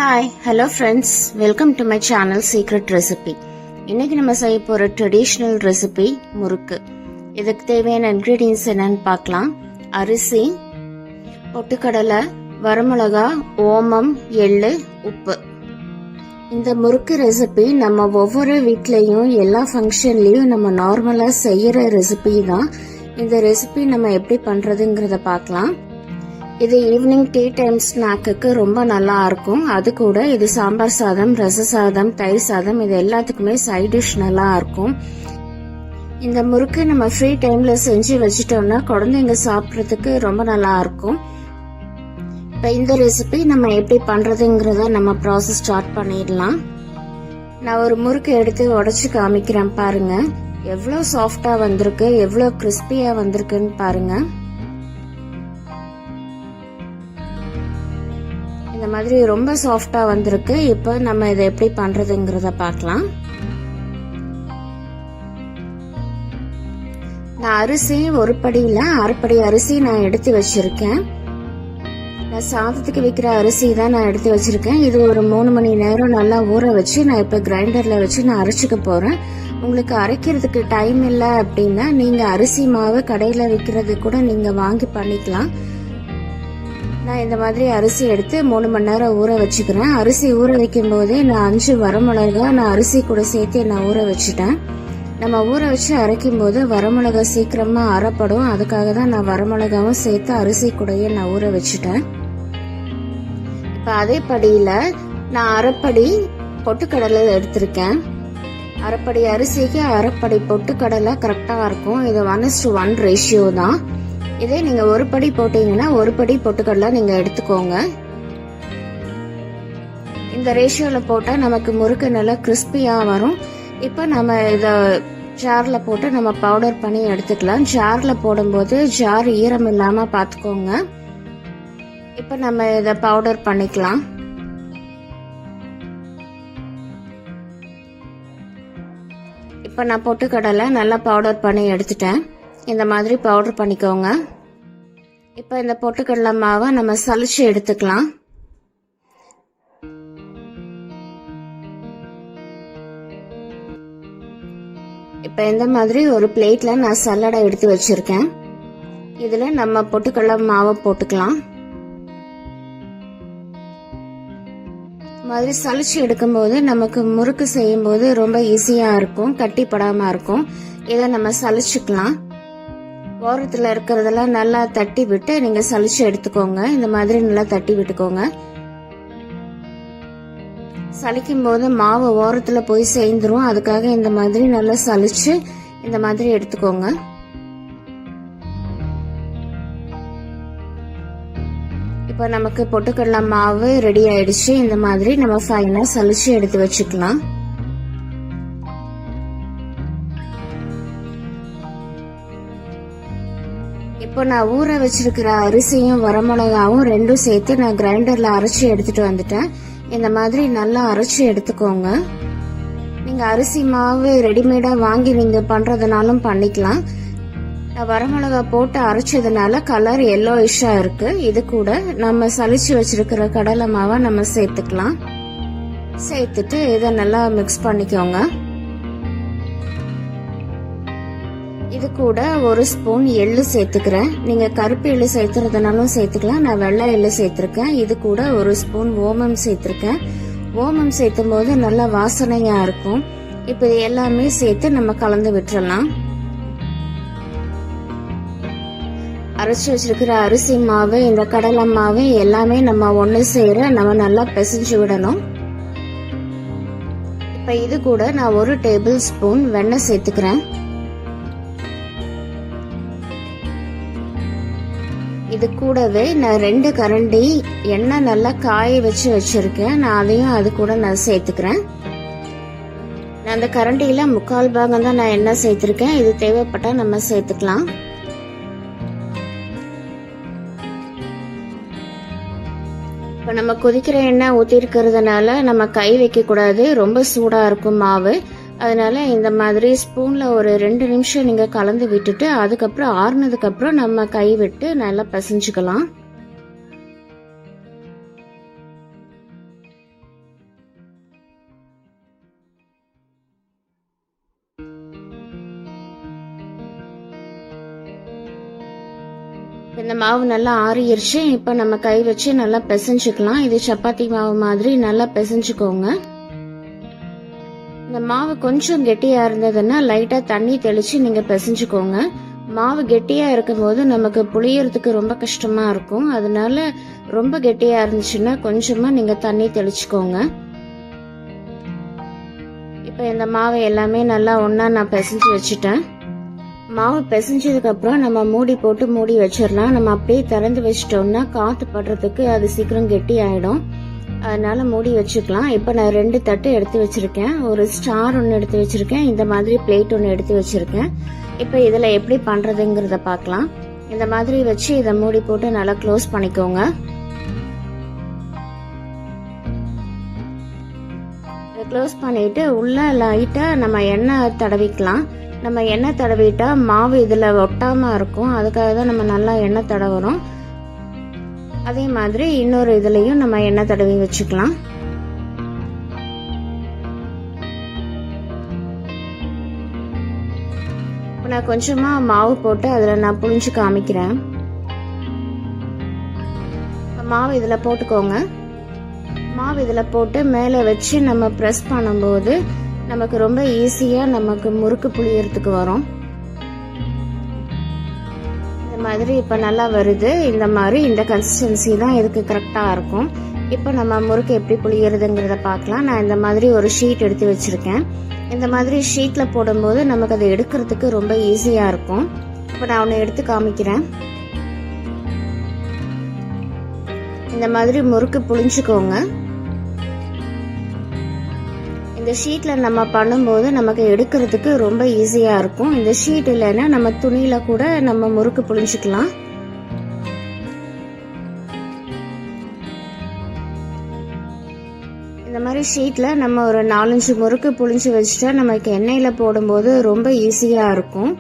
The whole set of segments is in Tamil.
Hi hello friends, welcome to my channel secret recipe. இன்னைக்கு நம்ம செய்ய போகிற ட்ரெடிஷ்னல் ரெசிபி முறுக்கு. இதுக்கு தேவையான இன்க்ரீடியன்ஸ் என்னன்னு பார்க்கலாம். அரிசி, பொட்டுக்கடலை, வரமிளகா, ஓமம், எள்ளு, உப்பு. இந்த முறுக்கு ரெசிபி நம்ம ஒவ்வொரு வீட்லேயும் எல்லா ஃபங்க்ஷன்லேயும் நம்ம நார்மலாக செய்கிற ரெசிபி தான். இந்த ரெசிபி நம்ம எப்படி பண்ணுறதுங்கிறத பார்க்கலாம். இது ஈவினிங் டீ டைம் ஸ்நாக்குக்கு ரொம்ப நல்லா இருக்கும். அது கூட இது சாம்பார் சாதம், ரச சாதம், தயிர் சாதம், இது எல்லாத்துக்குமே சைட் டிஷ் நல்லா இருக்கும். இந்த முறுக்கு நம்ம ஃப்ரீ டைம்ல செஞ்சு வச்சுட்டோம்னா குழந்தைங்க சாப்பிட்றதுக்கு ரொம்ப நல்லா இருக்கும். இப்போ இந்த ரெசிபி நம்ம எப்படி பண்றதுங்கிறத நம்ம ப்ராசஸ் ஸ்டார்ட் பண்ணிடலாம். நான் ஒரு முறுக்கு எடுத்து உடைச்சு காமிக்கிறேன் பாருங்க. எவ்வளோ சாஃப்டா வந்திருக்கு, எவ்வளோ கிறிஸ்பியா வந்திருக்குன்னு பாருங்க. இந்த மாதிரி ரொம்ப சாஃப்டா வந்திருக்கு. இப்போ நம்ம இதை எப்படி பண்றதுங்கிறத பார்க்கலாம். நான் அரிசி ஒரு படியில அரைப்படி அரிசி நான் எடுத்து வச்சிருக்கேன். நான் சாதத்துக்கு வைக்கிற அரிசி தான் நான் எடுத்து வச்சிருக்கேன். இது ஒரு 3 மணி நேரம் நல்லா ஊற வச்சு நான் இப்ப கிரைண்டர்ல வச்சு நான் அரைச்சிக்க போறேன். உங்களுக்கு அரைக்கிறதுக்கு டைம் இல்லை அப்படின்னா நீங்க அரிசி மாவு கடையில விற்கிறது கூட நீங்க வாங்கி பண்ணிக்கலாம். நான் இந்த மாதிரி அரிசி எடுத்து 3 மணி நேரம் ஊற வச்சுக்கிறேன். அரிசி ஊற வைக்கும் போதே நான் 5 வரமிளகா நான் அரிசி கூட சேர்த்து நான் ஊற வச்சுட்டேன். நம்ம ஊற வச்சு அரைக்கும் போது வரமிளகா சீக்கிரமா அரைப்படும். அதுக்காக தான் நான் வரமிளகாவும் சேர்த்து அரிசி கூடயே நான் ஊற வச்சுட்டேன். இப்ப அதே படியில நான் அரைப்படி பொட்டுக்கடலை எடுத்திருக்கேன். அரைப்படி அரிசிக்கு அரைப்படி பொட்டுக்கடலை கரெக்டா இருக்கும். இது 1:1 ரேஷியோ தான். இதே நீங்க ஒரு படி போட்டீங்கன்னா ஒரு படி பொட்டுக்கடலை நீங்க எடுத்துக்கோங்க. இந்த ரேஷியோல போட்டா நமக்கு முறுக்கு நல்லா கிறிஸ்பியா வரும். இப்ப நம்ம இத ஜார்ல போட்டு நம்ம பவுடர் பண்ணி எடுத்துக்கலாம். ஜார்ல போடும்போது ஜார் ஈரம் இல்லாம பாத்துக்கோங்க. இப்ப நம்ம இத பவுடர் பண்ணிக்கலாம். இப்ப நான் பொட்டுக்கடலை நல்லா பவுடர் பண்ணி எடுத்துட்டேன். இந்த மாதிரி பவுடர் பண்ணிக்கோங்க. இப்ப இந்த பொட்டுக்கடலை மாவை நம்ம சலிச்சு எடுத்துக்கலாம். இப்ப இந்த மாதிரி ஒரு பிளேட்ல நான் சல்லடை எடுத்து வச்சிருக்கேன். இதுல நம்ம பொட்டுக்கடலை மாவை போட்டுக்கலாம். மாதிரி சலிச்சு எடுக்கும் போது நமக்கு முறுக்கு செய்யும் போது ரொம்ப ஈஸியா இருக்கும், கட்டிப்படாம இருக்கும். இதை நம்ம சலிச்சுக்கலாம். ஓரத்துல இருக்கிறதெல்லாம் நல்லா தட்டி விட்டு நீங்க சலிச்சு எடுத்துக்கோங்க. இந்த மாதிரி நல்லா தட்டி விட்டுக்கோங்க. சலிக்கும் போது மாவு ஓரத்துல போய் சேர்ந்துரும். அதுக்காக இந்த மாதிரி நல்லா சலிச்சு இந்த மாதிரி எடுத்துக்கோங்க. இப்ப நமக்கு பொட்டுக்கடலை மாவு ரெடி ஆயிடுச்சு. இந்த மாதிரி நம்ம ஃபைனா சலிச்சு எடுத்து வச்சுக்கலாம். இப்போ நான் ஊற வச்சிருக்கிற அரிசியும் வரமிளகாவும் ரெண்டும் சேர்த்து நான் கிரைண்டர்ல அரைச்சி எடுத்துட்டு வந்துட்டேன். இந்த மாதிரி நல்லா அரைச்சி எடுத்துக்கோங்க. நீங்க அரிசி மாவு ரெடிமேடா வாங்கி நீங்க பண்றதுனாலும் பண்ணிக்கலாம். நான் வரமிளகா போட்டு அரைச்சதுனால கலர் எல்லோயிஷா இருக்கு. இது கூட நம்ம சலிச்சு வச்சிருக்கிற கடலை மாவை நம்ம சேர்த்துக்கலாம். சேர்த்துட்டு இதை நல்லா மிக்ஸ் பண்ணிக்கோங்க. இது கூட 1 ஸ்பூன் எள்ளு சேர்த்துக்கிறேன். நீங்க கருப்பு எள்ளு சேர்த்துறதுனாலும் சேர்த்துக்கலாம். நான் வெள்ளை எள்ளு சேர்த்திருக்கேன். இது கூட 1 ஸ்பூன் ஓமம் சேர்த்திருக்கேன். ஓமம் சேர்த்தும் போது நல்லா வாசனையா இருக்கும். இப்ப இது எல்லாமே சேர்த்து நம்ம கலந்து விட்டுறலாம். அரைச்சி வச்சிருக்கிற அரிசி மாவு, இந்த கடலை மாவு எல்லாமே நம்ம ஒண்ணு சேர நம்ம நல்லா பிசைஞ்சு விடணும். இப்ப இது கூட நான் 1 டேபிள் ஸ்பூன் வெண்ணெய் சேர்த்துக்கிறேன். இது கூடவே நான் 2 கரண்டி எண்ணெய் நல்லா காய வச்சு வச்சிருக்கேன். நான் அதையும் அது கூட நான் சேர்த்துக்கிறேன். நான் அந்த கரண்டியில 3/4 பாகம் தான் நான் எண்ணெய் சேர்த்திருக்கேன். இது தேவைப்பட்டா நம்ம சேர்த்துக்கலாம். இப்ப நம்ம கொதிக்கிற எண்ணெய் ஊத்தி இருக்கிறதுனால நம்ம கை வைக்க கூடாது. ரொம்ப சூடா இருக்கும் மாவு. அதனால இந்த மாதிரி ஸ்பூன்ல ஒரு 2 நிமிஷம் நீங்க கலந்து விட்டுட்டு அதுக்கப்புறம் ஆறுனதுக்கு அப்புறம் நம்ம கை விட்டு நல்லா பிசைஞ்சுக்கலாம். இந்த மாவு நல்லா ஆறிடுச்சு. இப்போ நம்ம கை வச்சு நல்லா பிசைஞ்சுக்கலாம். இது சப்பாத்தி மாவு மாதிரி நல்லா பிசைஞ்சுக்கோங்க. இந்த மாவு கொஞ்சம் கெட்டியா இருந்ததுன்னா லைட்டா தண்ணி தெளிச்சு நீங்க பிசைஞ்சுக்கோங்க. மாவு கெட்டியா இருக்கும்போது நமக்கு புளியறதுக்கு ரொம்ப கஷ்டமா இருக்கும். அதனால ரொம்ப கெட்டியா இருந்துச்சுன்னா கொஞ்சமா நீங்க தண்ணி தெளிச்சுக்கோங்க. இப்போ இந்த மாவு எல்லாமே நல்லா ஒண்ணா நான் பிசைஞ்சு வச்சுட்டேன். மாவு பிசைஞ்சதுக்கு அப்புறம் நம்ம மூடி போட்டு மூடி வச்சிடலாம். நம்ம அப்படியே திறந்து வச்சிட்டோம்னா காத்து படுறதுக்கு அது சீக்கிரம் கெட்டி ஆயிடும். அதனால மூடி வச்சுக்கலாம். இப்போ நான் 2 தட்டு எடுத்து வச்சிருக்கேன். ஒரு ஸ்டார் ஒன்று எடுத்து வச்சிருக்கேன். இந்த மாதிரி பிளேட் ஒன்று எடுத்து வச்சிருக்கேன். இப்போ இதில் எப்படி பண்றதுங்கிறத பார்க்கலாம். இந்த மாதிரி வச்சு இதை மூடி போட்டு நல்லா க்ளோஸ் பண்ணிக்கோங்க. க்ளோஸ் பண்ணிட்டு உள்ள லைட்டா நம்ம எண்ணெய் தடவிக்கலாம். நம்ம எண்ணெய் தடவிட்டா மாவு இதுல ஒட்டாம இருக்கும். அதுக்காக தான் நம்ம நல்லா எண்ணெய் தடவுறோம். அதே மாதிரி இன்னொரு இதுலயும் நம்ம எண்ணெய் தடவி வச்சுக்கலாம். இப்போ நான் கொஞ்சமா மாவு போட்டு அதுல நான் புழிஞ்சு காமிக்கிறேன். மாவு இதுல போட்டுக்கோங்க. மாவு இதுல போட்டு மேலே வச்சு நம்ம ப்ரெஸ் பண்ணும்போது நமக்கு ரொம்ப ஈஸியா நமக்கு முறுக்கு புளியறதுக்கு வரும். இந்த மாதிரி இப்ப நல்லா வருது. இந்த மாதிரி இந்த கன்சிஸ்டன்சி தான் இதுக்கு கரெக்டா இருக்கும். இப்போ நம்ம முறுக்கு எப்படி புளியறதுங்கிறத பார்க்கலாம். நான் இந்த மாதிரி ஒரு ஷீட் எடுத்து வச்சிருக்கேன். இந்த மாதிரி ஷீட்ல போடும்போது நமக்கு அதை எடுக்கிறதுக்கு ரொம்ப ஈஸியா இருக்கும். இப்போ நான் ஒன்று எடுத்து காமிக்கிறேன். இந்த மாதிரி முறுக்கு புளிஞ்சுக்கோங்க. இந்த ஷீட்ல நம்ம பண்ணும்போது நமக்கு எடுக்கிறதுக்கு ரொம்ப ஈஸியா இருக்கும். இந்த ஷீட் இல்லைன்னா நம்ம துணியில கூட நம்ம முறுக்கு புளிஞ்சுக்கலாம். இந்த மாதிரி ஷீட்ல நம்ம ஒரு 4-5 முறுக்கு புளிஞ்சு வச்சுட்டா நமக்கு எண்ணெயில போடும்போது ரொம்ப ஈஸியா இருக்கும்.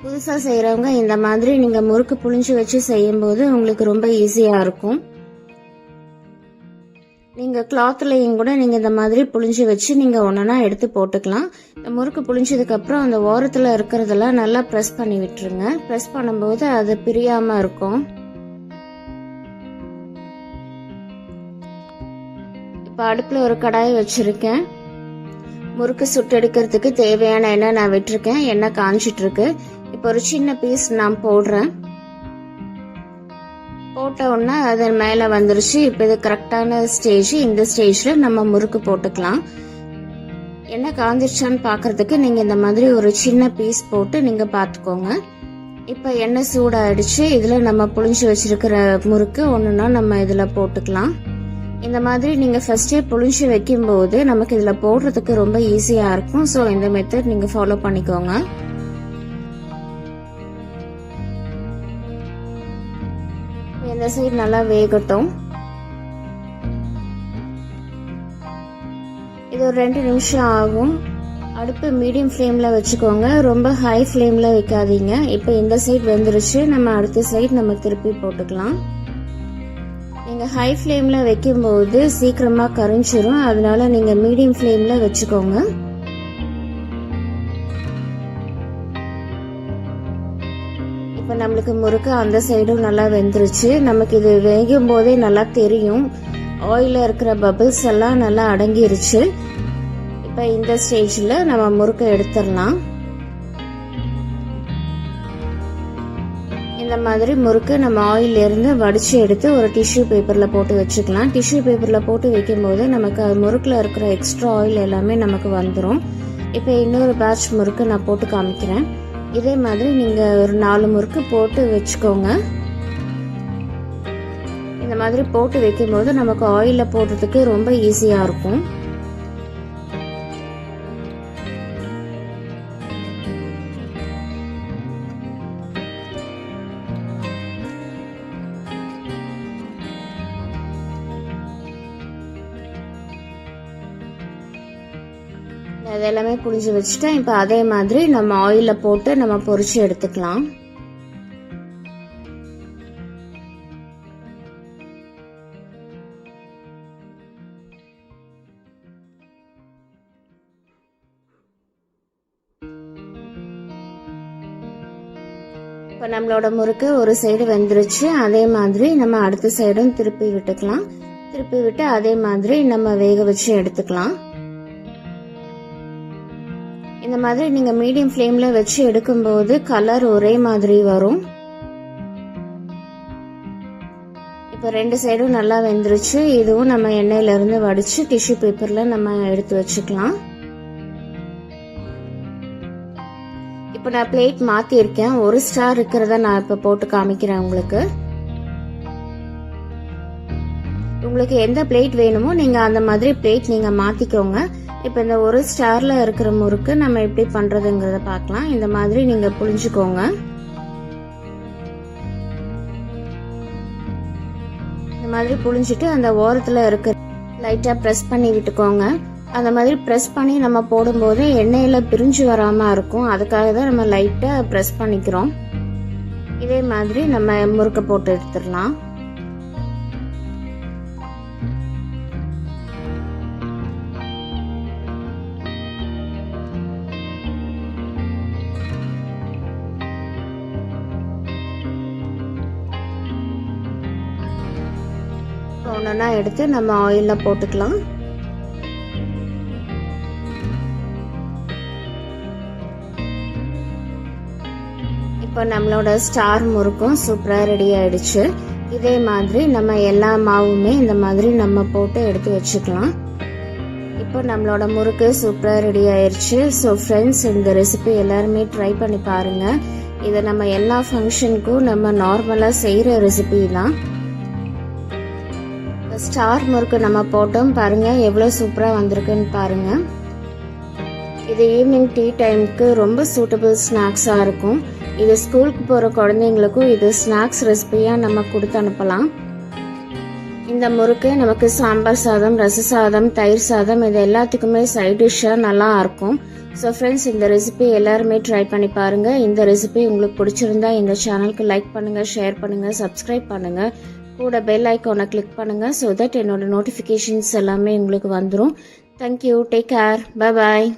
புதுசா செய்யறவங்க இந்த மாதிரி நீங்க முறுக்கு புளிஞ்சு வச்சு செய்யும்போது உங்களுக்கு ரொம்ப ஈஸியா இருக்கும். நீங்க கிளாத்லயும் கூட நீங்க இந்த மாதிரி புளிஞ்சு வச்சு நீங்க ஒன்னொன்னா எடுத்து போட்டுக்கலாம். இந்த முறுக்கு புளிஞ்சதுக்கு அப்புறம் அந்த ஓரத்துல இருக்கிறதெல்லாம் நல்லா பிரஸ் பண்ணி விட்டுருங்க. பிரஸ் பண்ணும்போது அது பிரியாம இருக்கும். இப்ப அடுப்புல ஒரு கடாய் வச்சிருக்கேன். முறுக்கு சுட்டெடுக்கிறதுக்கு தேவையான எண்ணெய் நான் விட்டுருக்கேன். எண்ணெய் காஞ்சிட்டு இருக்கு. இப்போ ஒரு சின்ன பீஸ் நான் போடுறேன். போட்ட உடனே அது மேல வந்துருச்சு. இப்போ இது கரெக்டான ஸ்டேஜ். இந்த ஸ்டேஜ்ல நம்ம முறுக்கு போட்டுக்கலாம். எண்ணெய் காஞ்சிருச்சான்னு பாக்குறதுக்கு நீங்க இந்த மாதிரி ஒரு சின்ன பீஸ் போட்டு நீங்க பாத்துக்கோங்க. இப்ப எண்ணெய் சூடாயிடுச்சு. இதுல நம்ம புளிஞ்சு வச்சிருக்கிற முறுக்கு ஒண்ணுன்னா நம்ம இதுல போட்டுக்கலாம். இந்த மாதிரி நீங்க ஃபர்ஸ்டே புளிஞ்சு வைக்கும் போது நமக்கு இதுல போடுறதுக்கு ரொம்ப ஈஸியா இருக்கும். ஸோ இந்த மெத்தட் நீங்க ஃபாலோ பண்ணிக்கோங்க. இந்த சைடு நல்லா வேகட்டும். இது ஒரு 2 நிமிஷம் ஆகும். அடுப்பு மீடியம் ஃப்ளேம்ல வச்சுக்கோங்க. ரொம்ப ஹை ஃப்ளேம்ல வைக்காதீங்க. இப்போ இந்த சைடு வெந்துருச்சு. நம்ம அடுத்த சைடு நம்ம திருப்பி போட்டுக்கலாம். நீங்க ஹை ஃப்ளேம்ல வைக்கும்போது சீக்கிரமா கரிஞ்சிரும். அதனால நீங்க மீடியம் ஃப்ளேம்ல வச்சுக்கோங்க. இப்ப நம்மளுக்கு முறுக்கு அந்த சைடும் நல்லா வெந்துருச்சு. நமக்கு இது வேகும் போதே நல்லா தெரியும். ஆயில இருக்கிற பபிள்ஸ் எல்லாம் நல்லா அடங்கிருச்சு. இப்ப இந்த ஸ்டேஜ்ல நம்ம முறுக்கை எடுத்துடலாம். இந்த மாதிரி முறுக்கு நம்ம ஆயில இருந்து வடிச்சு எடுத்து ஒரு டிஷ்யூ பேப்பர்ல போட்டு வச்சுக்கலாம். டிஷ்யூ பேப்பர்ல போட்டு வைக்கும் போது நமக்கு முறுக்குல இருக்கிற எக்ஸ்ட்ரா ஆயில் எல்லாமே நமக்கு வந்துடும். இப்ப இன்னொரு பேட்ச் முறுக்கு நான் போட்டு காமிக்கிறேன். இதே மாதிரி நீங்க ஒரு 4 முறுக்கு போட்டு வச்சுக்கோங்க. இந்த மாதிரி போட்டு வைக்கும் போது நமக்கு ஆயில போடுறதுக்கு ரொம்ப ஈஸியா இருக்கும். அதெல்லாமே புளிஞ்சு வச்சுட்டேன். இப்போ அதே மாதிரி நம்ம ஆயில போட்டு நம்ம பொரிச்சு எடுத்துக்கலாம். இப்போ நம்மளோட முறுக்கு ஒரு சைடு வெந்துருச்சு. அதே மாதிரி நம்ம அடுத்த சைடும் திருப்பி விட்டுக்கலாம். திருப்பி விட்டு அதே மாதிரி நம்ம வேக வச்சு எடுத்துக்கலாம். இந்த மாதிரி நீங்க மீடியம் ஃப்ளேம்ல வச்சு எடுக்கும்போது கலர் ஒரே மாதிரி வரும். இப்போ 2 சைடும் நல்லா வெந்துருச்சு. இதுவும் நம்ம எண்ணெயில இருந்து வடிச்சு டிஷ்யூ பேப்பர்ல நம்ம எடுத்து வச்சுக்கலாம். இப்போ நான் பிளேட் மாத்தி இருக்கேன். 1 ஸ்டார் இருக்கிறத நான் இப்ப போட்டு காமிக்கிறேன் உங்களுக்கு. உங்களுக்கு எந்த பிளேட் வேணுமோ நீங்க அந்த மாதிரி பிளேட் நீங்க மாத்திக்கோங்க. இப்போ இந்த 1 ஸ்டார்ல இருக்கிற முறுக்கு நம்ம எப்படி பண்றதுங்கிறத பார்க்கலாம். இந்த மாதிரி நீங்க புழிஞ்சுக்கோங்க. இந்த மாதிரி புழிஞ்சிட்டு அந்த ஓரத்துல இருக்க லைட்டா பிரஸ் பண்ணி விட்டுக்கோங்க. அந்த மாதிரி பிரஸ் பண்ணி நம்ம போடும்போது எண்ணெயில பிரிஞ்சு வராம இருக்கும். அதுக்காக தான் நம்ம லைட்டா பிரஸ் பண்ணிக்கிறோம். இதே மாதிரி நம்ம முறுக்க போட்டு எடுத்துடலாம். ஒன்றா எடுத்து நம்ம ஆயில்ல போட்டுக்கலாம். இப்போ நம்மளோட ஸ்டார் முறுக்கும் சூப்பரா ரெடி ஆயிடுச்சு. இதே மாதிரி நம்ம எல்லா மாவுமே இந்த மாதிரி நம்ம போட்டு எடுத்து வச்சுக்கலாம். இப்போ நம்மளோட முறுக்கு சூப்பரா ரெடி ஆயிடுச்சு. ஸோ ஃப்ரெண்ட்ஸ், இந்த ரெசிபி எல்லாருமே ட்ரை பண்ணி பாருங்க. இதை நம்ம எல்லா ஃபங்க்ஷனுக்கும் நம்ம நார்மலா செய்யற ரெசிபி தான். ஸ்டார் முறுக்கு நம்ம போட்டோம் பாருங்க, எவ்வளவு சூப்பரா வந்திருக்குன்னு பாருங்க. இது ஈவினிங் டீ டைமுக்கு ரொம்ப சூட்டபிள் ஸ்நாக்ஸா இருக்கும். இது ஸ்கூலுக்கு போற குழந்தைங்களுக்கும் இது ஸ்நாக்ஸ் ரெசிபியா நம்ம கொடுத்து அனுப்பலாம். இந்த முறுக்கு நமக்கு சாம்பார் சாதம், ரச சாதம், தயிர் சாதம் இது எல்லாத்துக்குமே சைட் டிஷ்ஷா நல்லா இருக்கும். ஸோ ஃப்ரெண்ட்ஸ், இந்த ரெசிபி எல்லாருமே ட்ரை பண்ணி பாருங்க. இந்த ரெசிபி உங்களுக்கு பிடிச்சிருந்தா இந்த சேனலுக்கு லைக் பண்ணுங்க, ஷேர் பண்ணுங்க, சப்ஸ்கிரைப் பண்ணுங்க. கூட பெல் ஐக்கானை கிளிக் பண்ணுங்க. ஸோ தட் என்னோட நோட்டிஃபிகேஷன்ஸ் எல்லாமே உங்களுக்கு வந்துடும். Thank you. Take care. Bye bye.